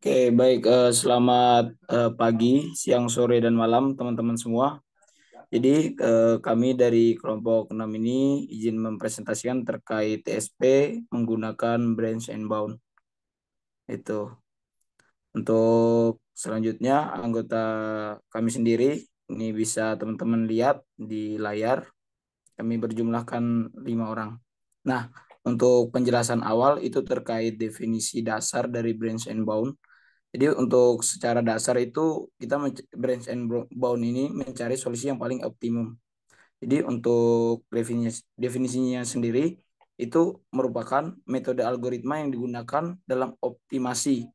Oke, baik. Selamat pagi, siang, sore, dan malam, teman-teman semua. Jadi, kami dari kelompok 6 ini izin mempresentasikan terkait TSP menggunakan Branch and Bound. Itu. Untuk selanjutnya, anggota kami sendiri, ini bisa teman-teman lihat di layar, kami berjumlahkan 5 orang. Nah, untuk penjelasan awal itu terkait definisi dasar dari Branch and Bound. Jadi untuk secara dasar itu kita branch and bound ini mencari solusi yang paling optimum. Jadi untuk definisinya sendiri itu merupakan metode algoritma yang digunakan dalam optimasi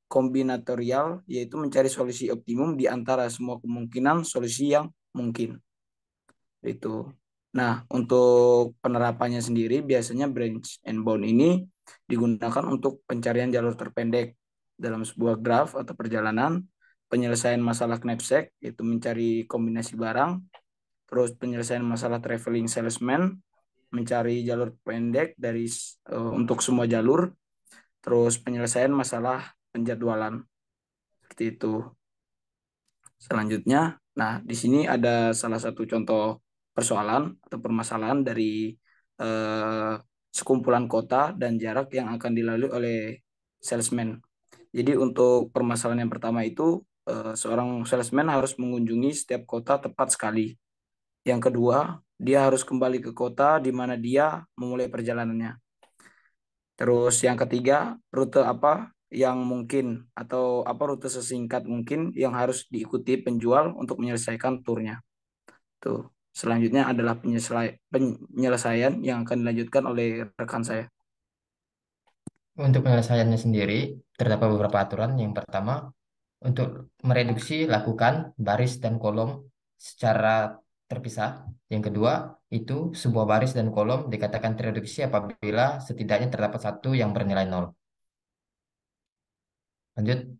kombinatorial, yaitu mencari solusi optimum di antara semua kemungkinan solusi yang mungkin. Itu. Nah, untuk penerapannya sendiri biasanya branch and bound ini digunakan untuk pencarian jalur terpendek dalam sebuah graf atau perjalanan, penyelesaian masalah knapsack yaitu mencari kombinasi barang, terus penyelesaian masalah traveling salesman, mencari jalur pendek untuk semua jalur, terus penyelesaian masalah penjadwalan. Seperti itu. Selanjutnya, nah di sini ada salah satu contoh persoalan atau permasalahan dari eh, sekumpulan kota dan jarak yang akan dilalui oleh salesman. Jadi untuk permasalahan yang pertama itu seorang salesman harus mengunjungi setiap kota tepat sekali. Yang kedua, dia harus kembali ke kota di mana dia memulai perjalanannya. Terus yang ketiga, rute apa yang mungkin atau apa rute sesingkat mungkin yang harus diikuti penjual untuk menyelesaikan turnya. Tuh. Selanjutnya adalah penyelesaian yang akan dilanjutkan oleh rekan saya. Untuk penyelesaiannya sendiri, terdapat beberapa aturan. Yang pertama, untuk mereduksi, lakukan baris dan kolom secara terpisah. Yang kedua, itu sebuah baris dan kolom dikatakan tereduksi apabila setidaknya terdapat satu yang bernilai nol. Lanjut,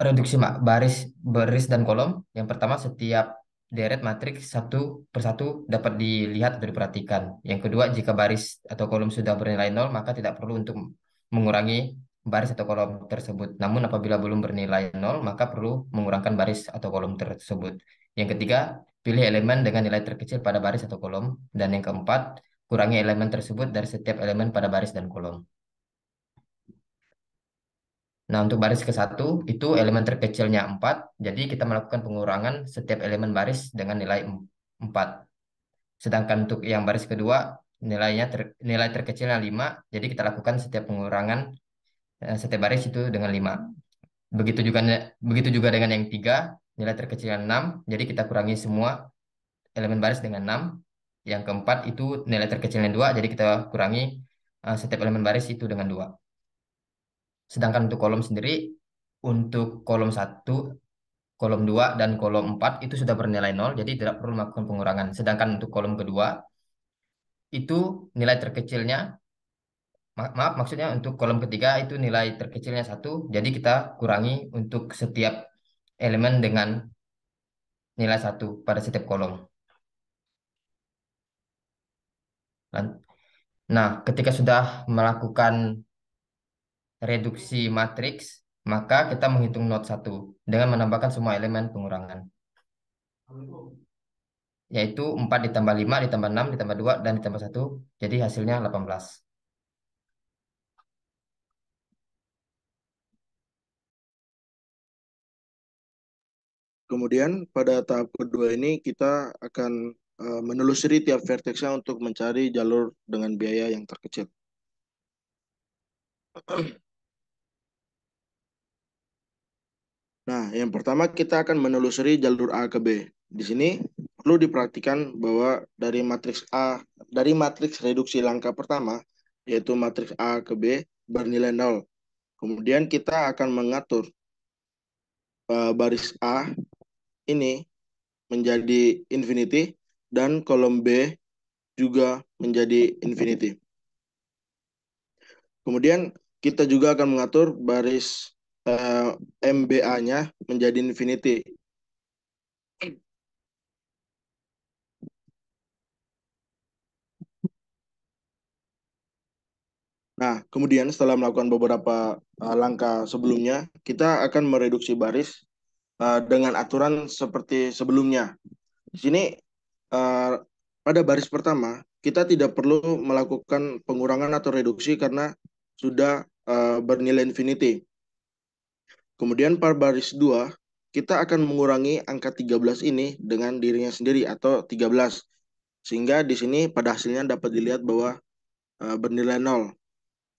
reduksi baris, baris dan kolom. Yang pertama, setiap deret matriks satu persatu dapat dilihat atau diperhatikan. Yang kedua, jika baris atau kolom sudah bernilai nol, maka tidak perlu untuk mengurangi baris atau kolom tersebut. Namun apabila belum bernilai nol, maka perlu mengurangkan baris atau kolom tersebut. Yang ketiga, pilih elemen dengan nilai terkecil pada baris atau kolom. Dan yang keempat, kurangi elemen tersebut dari setiap elemen pada baris dan kolom. Nah, untuk baris ke satu itu elemen terkecilnya 4. Jadi kita melakukan pengurangan setiap elemen baris dengan nilai 4. Sedangkan untuk yang baris kedua nilai terkecilnya 5. Jadi kita lakukan setiap pengurangan setiap baris itu dengan 5. Begitu juga begitu juga dengan yang tiga, nilai terkecilnya 6. Jadi kita kurangi semua elemen baris dengan 6. Yang keempat itu nilai terkecilnya 2. Jadi kita kurangi setiap elemen baris itu dengan 2. Sedangkan untuk kolom sendiri, untuk kolom satu, kolom 2 dan kolom 4 itu sudah bernilai nol, jadi tidak perlu melakukan pengurangan. Sedangkan untuk kolom kedua, itu nilai terkecilnya, maaf maksudnya untuk kolom ketiga itu nilai terkecilnya satu, jadi kita kurangi untuk setiap elemen dengan nilai satu pada setiap kolom. Nah, ketika sudah melakukan reduksi matriks, maka kita menghitung not satu dengan menambahkan semua elemen pengurangan, yaitu 4 ditambah 5 ditambah 6 ditambah 2 dan ditambah satu, jadi hasilnya 18. Kemudian pada tahap kedua ini kita akan menelusuri tiap verteksnya untuk mencari jalur dengan biaya yang terkecil. Nah, yang pertama kita akan menelusuri jalur A ke B. Di sini perlu diperhatikan bahwa dari matriks reduksi langkah pertama, yaitu matriks A ke B bernilai 0. Kemudian kita akan mengatur baris A ini menjadi infinity dan kolom B juga menjadi infinity. Kemudian kita juga akan mengatur baris MBA-nya menjadi infinity. Nah, kemudian setelah melakukan beberapa langkah sebelumnya, kita akan mereduksi baris dengan aturan seperti sebelumnya. Di sini pada baris pertama, kita tidak perlu melakukan pengurangan atau reduksi karena sudah bernilai infinity. Kemudian pada baris 2, kita akan mengurangi angka 13 ini dengan dirinya sendiri atau 13. Sehingga di sini pada hasilnya dapat dilihat bahwa bernilai 0.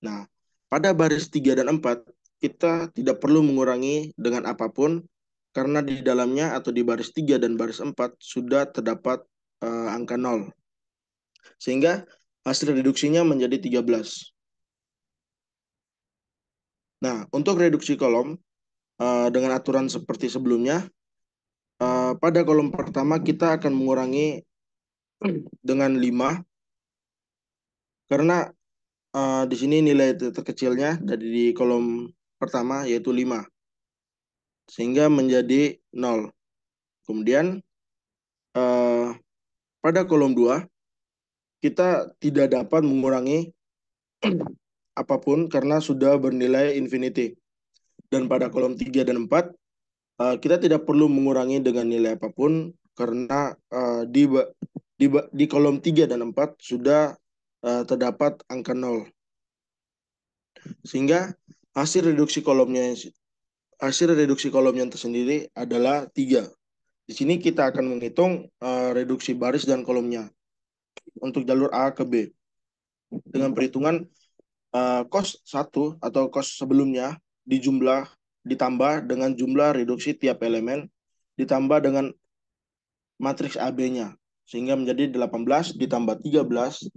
Nah, pada baris 3 dan 4, kita tidak perlu mengurangi dengan apapun karena di dalamnya atau di baris 3 dan baris 4 sudah terdapat angka 0. Sehingga hasil reduksinya menjadi 13. Nah, untuk reduksi kolom dengan aturan seperti sebelumnya, pada kolom pertama kita akan mengurangi dengan 5 karena di sini nilai terkecilnya dari di kolom pertama yaitu 5 sehingga menjadi 0. Kemudian pada kolom 2 kita tidak dapat mengurangi apapun karena sudah bernilai infinity. Dan pada kolom 3 dan 4 kita tidak perlu mengurangi dengan nilai apapun karena di kolom 3 dan 4 sudah terdapat angka 0. Sehingga hasil reduksi kolomnya tersendiri adalah 3. Di sini kita akan menghitung reduksi baris dan kolomnya untuk jalur A ke B dengan perhitungan kos 1 atau kos sebelumnya ditambah dengan jumlah reduksi tiap elemen ditambah dengan matriks AB-nya sehingga menjadi 18 ditambah 13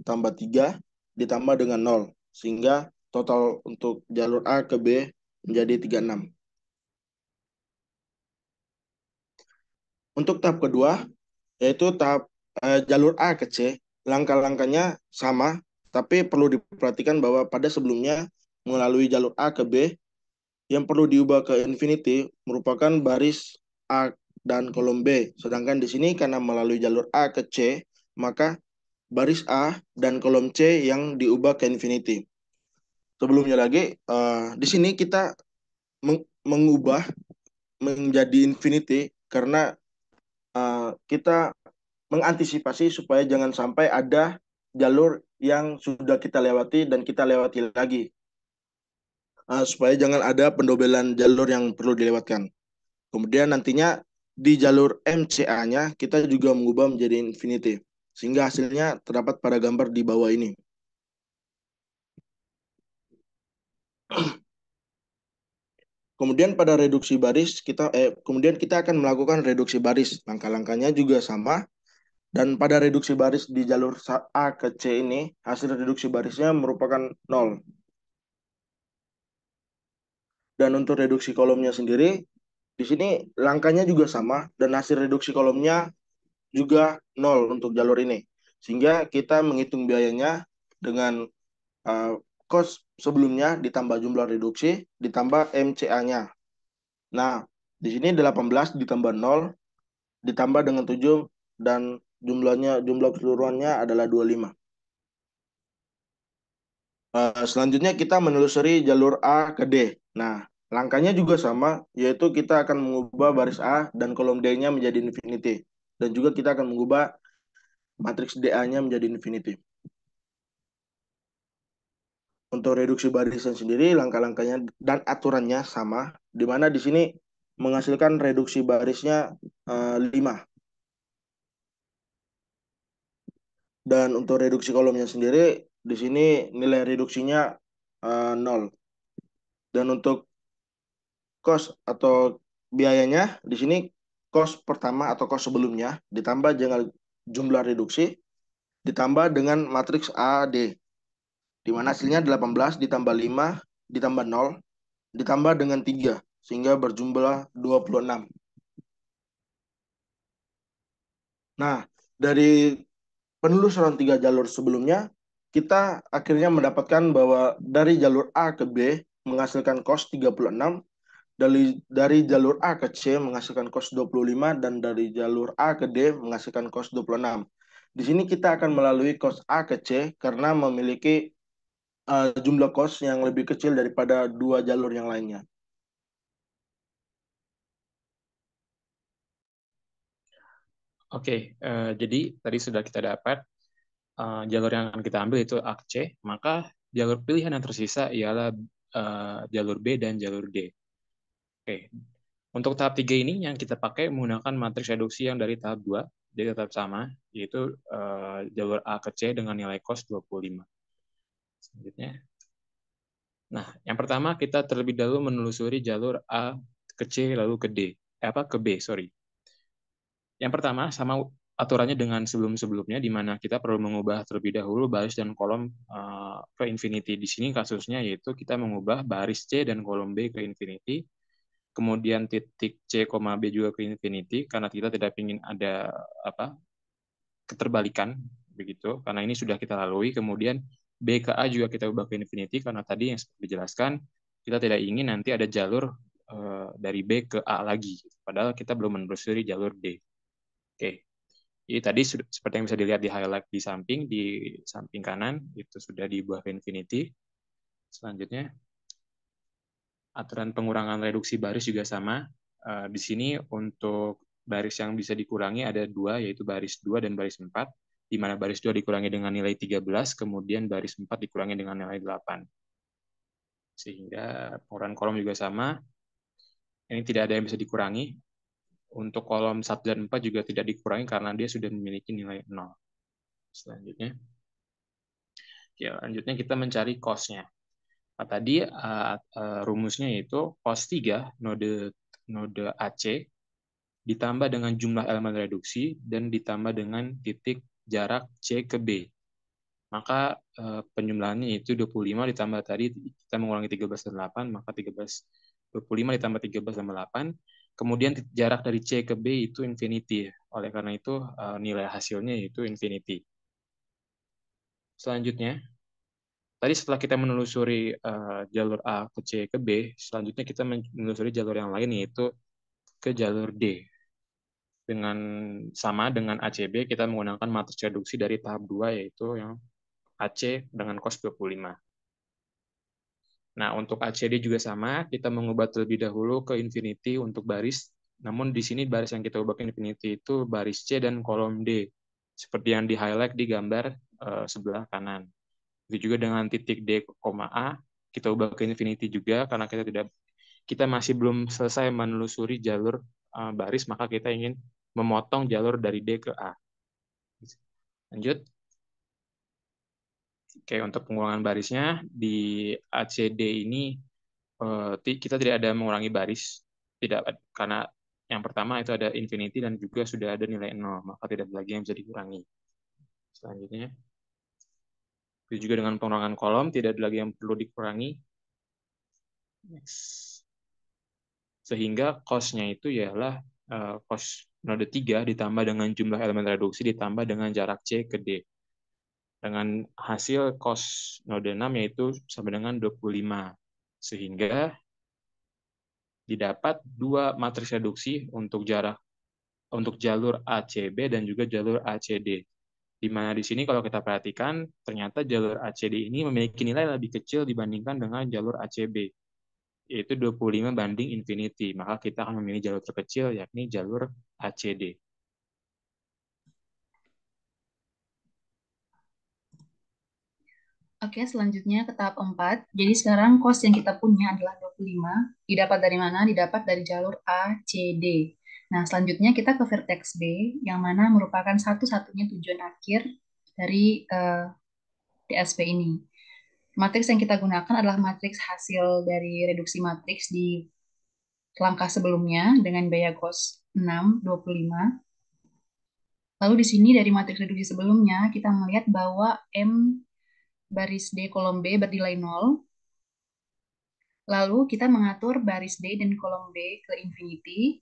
tambah 3 ditambah dengan 0 sehingga total untuk jalur A ke B menjadi 36. Untuk tahap kedua yaitu tahap jalur A ke C, langkah-langkahnya sama tapi perlu diperhatikan bahwa pada sebelumnya melalui jalur A ke B yang perlu diubah ke infinity merupakan baris A dan kolom B. Sedangkan di sini karena melalui jalur A ke C, maka baris A dan kolom C yang diubah ke infinity. Sebelumnya lagi, di sini kita mengubah menjadi infinity karena kita mengantisipasi supaya jangan sampai ada jalur yang sudah kita lewati dan kita lewati lagi. Supaya jangan ada pendobelan jalur yang perlu dilewatkan. Kemudian nantinya di jalur MCA-nya kita juga mengubah menjadi infinity. Sehingga hasilnya terdapat pada gambar di bawah ini. Kemudian pada reduksi baris kemudian kita akan melakukan reduksi baris. Langkah-langkahnya juga sama. Dan pada reduksi baris di jalur A ke C ini, hasil reduksi barisnya merupakan 0. Dan untuk reduksi kolomnya sendiri, di sini langkahnya juga sama dan hasil reduksi kolomnya juga 0 untuk jalur ini. Sehingga kita menghitung biayanya dengan kos sebelumnya ditambah jumlah reduksi ditambah MCA-nya. Nah, di sini 18 ditambah 0 ditambah dengan 7 dan jumlah keseluruhannya adalah 25. Selanjutnya kita menelusuri jalur A ke D. Nah, langkahnya juga sama, yaitu kita akan mengubah baris A dan kolom D-nya menjadi infinity. Dan juga kita akan mengubah matriks DA-nya menjadi infinity. Untuk reduksi barisan sendiri, langkah-langkahnya dan aturannya sama, di mana di sini menghasilkan reduksi barisnya 5. Dan untuk reduksi kolomnya sendiri, di sini nilai reduksinya 0. Dan untuk kos atau biayanya, di sini kos pertama atau kos sebelumnya ditambah dengan jumlah reduksi ditambah dengan matriks AD, di mana hasilnya 18 ditambah 5 ditambah 0 ditambah dengan 3 sehingga berjumlah 26. Nah, dari penelusuran 3 jalur sebelumnya, kita akhirnya mendapatkan bahwa dari jalur A ke B menghasilkan kos 36, dari jalur A ke C menghasilkan kos 25, dan dari jalur A ke D menghasilkan kos 26. Di sini kita akan melalui kos A ke C karena memiliki jumlah kos yang lebih kecil daripada dua jalur yang lainnya. Oke, jadi tadi sudah kita dapat jalur yang akan kita ambil itu A ke C, maka jalur pilihan yang tersisa ialah jalur B dan jalur D. Oke, untuk tahap 3 ini yang kita pakai menggunakan matriks reduksi yang dari tahap 2, jadi tetap sama, yaitu jalur A ke C dengan nilai kos 25. Selanjutnya, nah, yang pertama kita terlebih dahulu menelusuri jalur A ke C lalu ke D. Ke B, sorry. Yang pertama, sama aturannya dengan sebelum-sebelumnya, di mana kita perlu mengubah terlebih dahulu baris dan kolom ke infinity. Di sini kasusnya yaitu kita mengubah baris C dan kolom B ke infinity, kemudian titik C, B juga ke infinity, karena kita tidak ingin ada keterbalikan, begitu. Karena ini sudah kita lalui, kemudian B ke A juga kita ubah ke infinity, karena tadi yang seperti dijelaskan, kita tidak ingin nanti ada jalur dari B ke A lagi, padahal kita belum menelusuri jalur D. Oke, jadi tadi seperti yang bisa dilihat di highlight di samping kanan, itu sudah diubah ke infinity. Selanjutnya, aturan pengurangan reduksi baris juga sama. Di sini untuk baris yang bisa dikurangi ada dua, yaitu baris 2 dan baris 4, di mana baris 2 dikurangi dengan nilai 13, kemudian baris 4 dikurangi dengan nilai 8. Sehingga pengurangan kolom juga sama. Ini tidak ada yang bisa dikurangi. Untuk kolom 1 dan 4 juga tidak dikurangi karena dia sudah memiliki nilai 0. Selanjutnya, ya, lanjutnya kita mencari cost-nya. Nah, tadi rumusnya yaitu cos 3 node AC ditambah dengan jumlah elemen reduksi dan ditambah dengan titik jarak C ke B. Maka penjumlahannya itu 25 ditambah tadi kita mengurangi 13 dan 8, maka 25 ditambah 13 tambah 8. Kemudian jarak dari C ke B itu infinity. Oleh karena itu nilai hasilnya itu infinity. Selanjutnya, tadi setelah kita menelusuri jalur A ke C ke B, selanjutnya kita menelusuri jalur yang lain yaitu ke jalur D. Sama dengan ACB, kita menggunakan matriks reduksi dari tahap 2 yaitu yang AC dengan cos 25. Nah, untuk ACD juga sama, kita mengubah terlebih dahulu ke infinity untuk baris. Namun di sini baris yang kita ubah ke infinity itu baris C dan kolom D, seperti yang di-highlight di gambar sebelah kanan. Itu juga dengan titik D, A, kita ubah ke infinity juga, karena kita masih belum selesai menelusuri jalur baris, maka kita ingin memotong jalur dari D ke A. Lanjut. Oke, untuk pengurangan barisnya, di ACD ini kita tidak ada mengurangi baris, tidak, karena yang pertama itu ada infinity dan juga sudah ada nilai 0, maka tidak ada lagi yang bisa dikurangi. Selanjutnya, itu juga dengan pengurangan kolom, tidak ada lagi yang perlu dikurangi. Next. Sehingga cost-nya itu ialah cost node 3 ditambah dengan jumlah elemen reduksi ditambah dengan jarak C ke D. Dengan hasil cost node 6 yaitu sama dengan 25. Sehingga didapat dua matriks reduksi untuk jalur ACB dan juga jalur ACD. Di mana di sini kalau kita perhatikan, ternyata jalur ACD ini memiliki nilai lebih kecil dibandingkan dengan jalur ACB, yaitu 25 banding infinity. Maka kita akan memilih jalur terkecil, yakni jalur ACD. Oke, selanjutnya ke tahap 4. Jadi sekarang cost yang kita punya adalah 25. Didapat dari mana? Didapat dari jalur A, C, D. Nah, selanjutnya kita ke vertex B, yang mana merupakan satu-satunya tujuan akhir dari TSP ini. Matriks yang kita gunakan adalah matriks hasil dari reduksi matriks di langkah sebelumnya dengan biaya cost 6, 25. Lalu di sini dari matriks reduksi sebelumnya, kita melihat bahwa M baris D kolom B bernilai 0. Lalu kita mengatur baris D dan kolom B ke infinity.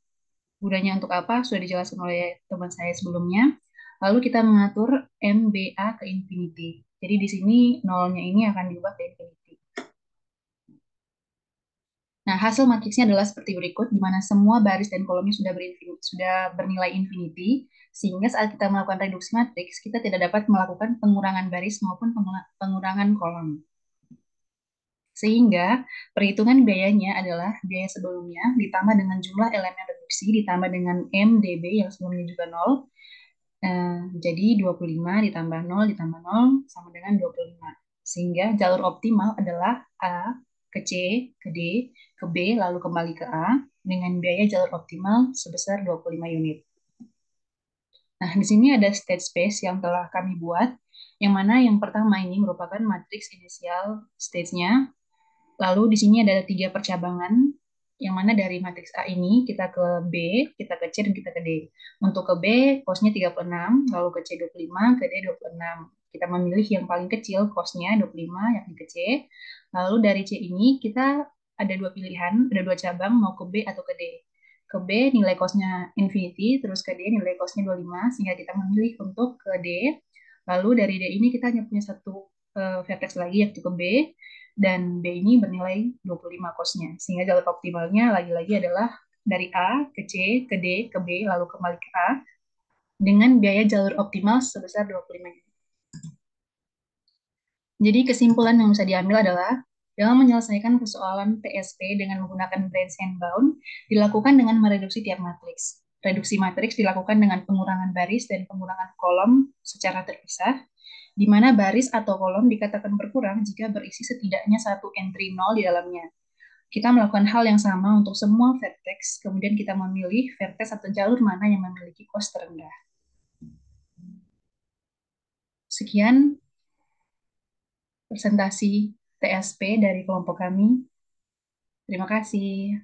Gunanya untuk apa? Sudah dijelaskan oleh teman saya sebelumnya. Lalu kita mengatur MBA ke infinity. Jadi di sini nolnya ini akan diubah ke infinity. Nah, hasil matriksnya adalah seperti berikut, di mana semua baris dan kolomnya sudah bernilai infinity, sehingga saat kita melakukan reduksi matriks, kita tidak dapat melakukan pengurangan baris maupun pengurangan kolom. Sehingga perhitungan biayanya adalah biaya sebelumnya ditambah dengan jumlah elemen reduksi ditambah dengan MDB yang sebelumnya juga 0. Jadi 25 ditambah 0 ditambah 0 sama dengan 25. Sehingga jalur optimal adalah A ke C, ke D, ke B, lalu kembali ke A dengan biaya jalur optimal sebesar 25 unit. Nah, di sini ada state space yang telah kami buat, yang mana yang pertama ini merupakan matriks inisial stage-nya. Lalu di sini ada 3 percabangan, yang mana dari matriks A ini kita ke B, kita ke C, dan kita ke D. Untuk ke B, cos-nya 36, lalu ke C 25, ke D 26. Kita memilih yang paling kecil cos-nya 25, yakni ke C. Lalu dari C ini kita ada 2 pilihan, ada 2 cabang, mau ke B atau ke D. Ke B nilai cos-nya infinity, terus ke D nilai cos-nya 25, sehingga kita memilih untuk ke D. Lalu dari D ini kita hanya punya satu vertex lagi, yaitu ke B, dan B ini bernilai 25 cos-nya. Sehingga jalur optimalnya lagi-lagi adalah dari A ke C, ke D, ke B, lalu kembali ke A, dengan biaya jalur optimal sebesar 25 unit. Jadi kesimpulan yang bisa diambil adalah, dalam menyelesaikan persoalan TSP dengan menggunakan branch and bound, dilakukan dengan mereduksi tiap matriks. Reduksi matriks dilakukan dengan pengurangan baris dan pengurangan kolom secara terpisah, di mana baris atau kolom dikatakan berkurang jika berisi setidaknya satu entry 0 di dalamnya. Kita melakukan hal yang sama untuk semua vertex, kemudian kita memilih vertex atau jalur mana yang memiliki cost terendah. Sekian presentasi TSP dari kelompok kami. Terima kasih.